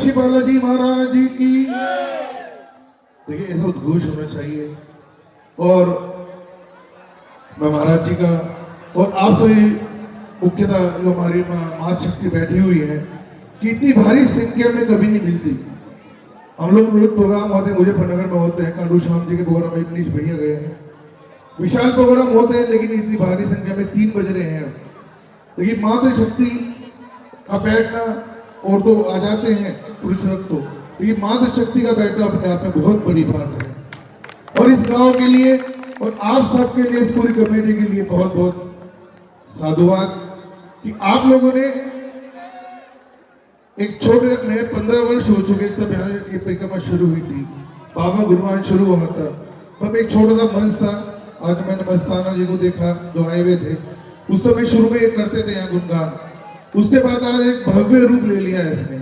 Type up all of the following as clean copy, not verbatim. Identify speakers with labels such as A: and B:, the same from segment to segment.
A: श्री बालाजी महाराज जी की। देखिए ऐसा उद्घोष होना चाहिए। और मैं महाराज जी का और आप सभी मुख्यतः जो हमारी माँ शक्ति बैठी हुई है कि इतनी भारी संख्या में कभी नहीं मिलती। हम लोग प्रोग्राम होते हैं मुजफ्फरनगर में होते हैं, कांडू श्याम जी के प्रोग्राम में इतनी भैया गए हैं, विशाल प्रोग्राम होते हैं, लेकिन इतनी भारी संख्या में 3 बज रहे हैं। लेकिन मातृशक्ति का बैठना और तो आ जाते हैं पुरुष रक्त तो ये मातृशक्ति का बैठना अपने आप में बहुत बड़ी बात है। और इस गांव के लिए और आप सबके लिए, इस पूरी कमेटी के लिए बहुत बहुत साधुवाद कि आप लोगों ने एक छोटे रख में 15 वर्ष हो चुके तब यहाँ ये परिक्रमा शुरू हुई थी, बाबा गुरुवान शुरू हुआ था, तब एक छोटा सा मंच था। आज मैंने मस्ताना जी को देखा जो आए हुए थे, उस समय शुरू में करते थे यहाँ गुणगान, उसके बाद आज एक भव्य रूप ले लिया है इसने।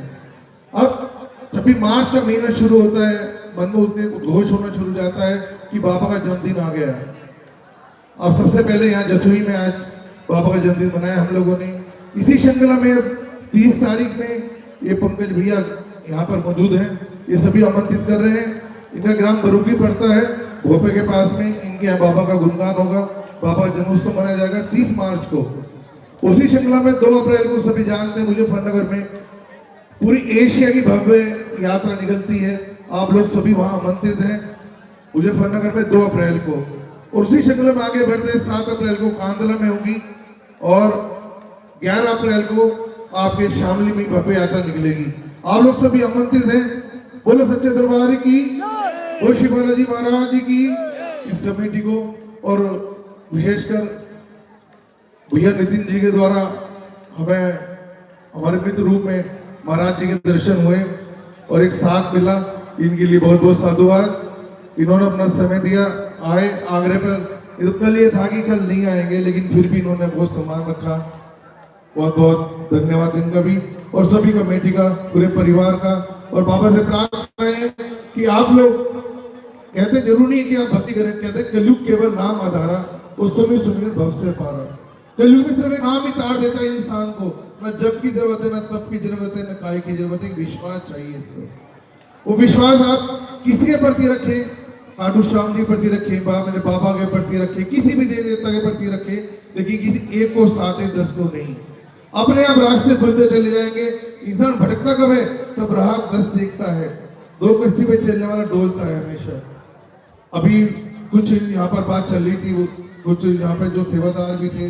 A: अब जब भी मार्च का महीना शुरू होता है मन में उतने उद्घोष होना शुरू हो जाता है कि बाबा का जन्मदिन आ गया। अब सबसे पहले यहाँ जसोई में आज बाबा का जन्मदिन मनाया हम लोगों ने। इसी श्रृंखला में 30 तारीख में ये पंकज भैया यहाँ पर मौजूद हैं, ये सभी आमंत्रित कर रहे हैं। इनका ग्राम बरूकी पड़ता है भोपे के पास में, इनके यहाँ बाबा का गुणगान होगा, बाबा का जन्मोत्सव मनाया जाएगा 30 मार्च को। उसी श्रृंखला में 2 अप्रैल को सभी जानते हैं मुजफ्फरनगर में पूरी एशिया की भव्य यात्रा निकलती है, आप लोग सभी वहां आमंत्रित हैं मुजफ्फरनगर में 2 अप्रैल को। और उसी श्रृंखला में आगे बढ़ते 7 अप्रैल को कांदला में होगी और 11 अप्रैल को आपके शामली में भव्य यात्रा निकलेगी। आप लोग सभी आमंत्रित हैं। बोलो सच्चे दरबार की, बोलो श्री बालाजी महाराज जी की। इस कमेटी को और विशेषकर भैया नितिन जी के द्वारा हमें हमारे मित्र रूप में महाराज जी के दर्शन हुए और एक साथ मिला, इनके लिए बहुत बहुत साधुवाद। इन्होंने अपना समय दिया, आए आगरे पर। कल ये था कि कल नहीं आएंगे, लेकिन फिर भी इन्होंने बहुत सम्मान रखा। बहुत बहुत धन्यवाद इनका भी और सभी कमेटी का, पूरे परिवार का। और बाबा से प्रार्थना है कि आप लोग कहते जरूर नहीं है कि आप भक्ति करें, कहते कलयुग केवल नाम आधारा और सुमिर सुमिर भव से पारा। कलयुग में सिर्फ एक नाम ही तार देता है इंसान को, न जब की जरूरत है, न तब की जरूरत है, न काय की जरूरत है, विश्वास चाहिए इसमें। वो विश्वास आप किसी के प्रति रखें, कांडू श्याम जी प्रति रखें, मेरे बाबा के प्रति रखें, किसी भी देवी देवता के प्रति रखें, लेकिन किसी एक को 7 या 10 को नहीं। अपने आप रास्ते खुलते चले जाएंगे। इंसान भटकना कब है? तब राह 10 देखता है। 2 कश्ती पे चलने वाला डोलता है हमेशा। अभी कुछ यहाँ पर बात चल रही थी, कुछ यहाँ पे जो सेवादार भी थे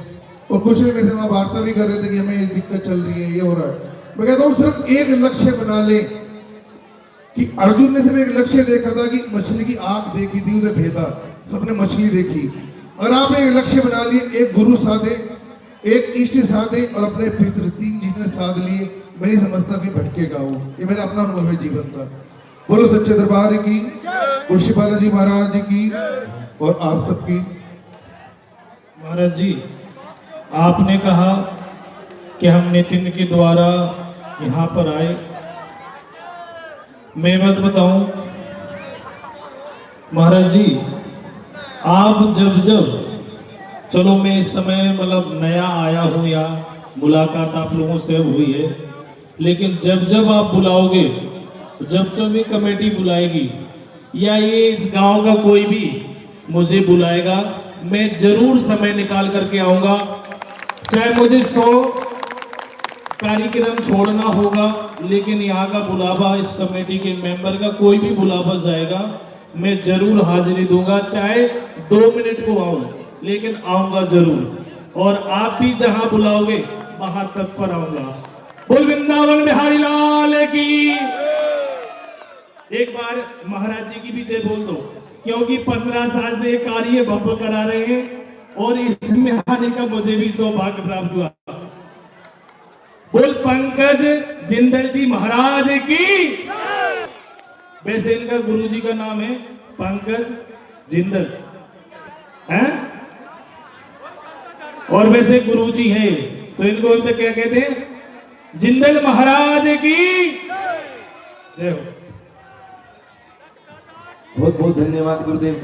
A: और कुछ मेरे से वहाँ वार्ता भी कर रहे थे कि हमें ये दिक्कत चल रही है, ये हो रहा है। मैं कहता हूँ सिर्फ एक लक्ष्य बना ले कि अर्जुन ने सिर्फ एक लक्ष्य देखा था कि मछली की आंख देखी थी, उसे भेदा, सबने मछली देखी। और आपने एक लक्ष्य बना लिए, एक गुरु साधे, एक इष्ट साधे और अपने पितृ, 3 जिसने साध लिए, मेरी समझता भी भटकेगा वो। ये मेरा अपना अनुभव है जीवन का। बोलो सच्चे दरबार की, श्री बालाजी महाराज जी की और आप सबकी।
B: महाराज जी, आपने कहा कि हम नितिन के द्वारा यहाँ पर आए। मैं बात बताऊं महाराज जी, आप जब चलो मैं इस समय मतलब नया आया हूँ या मुलाकात आप लोगों से हुई है, लेकिन जब आप बुलाओगे, जब भी कमेटी बुलाएगी या ये इस गांव का कोई भी मुझे बुलाएगा, मैं जरूर समय निकाल करके आऊंगा। चाहे मुझे 100 कार्यक्रम छोड़ना होगा, लेकिन यहाँ का बुलावा, इस कमेटी के मेंबर का कोई भी बुलावा जाएगा, मैं जरूर हाजिरी दूंगा। चाहे 2 मिनट को आऊं, लेकिन आऊंगा जरूर। और आप भी जहां बुलाओगे वहां तत्पर आऊंगा। बोल वृंदावन बिहारी लाल की। एक बार महाराज जी की भी जय बोल दो, क्योंकि 15 साल से ये कार्य भव्य करा रहे हैं और इसमें आने का मुझे भी सौभाग्य प्राप्त हुआ। बोल पंकज जिंदल जी महाराज की। वैसे इनका गुरु जी का नाम है पंकज जिंदल है, और वैसे गुरु जी है तो इनको हम तो क्या कहते हैं? जिंदल महाराज की जय हो।
C: बहुत बहुत धन्यवाद गुरुदेव का।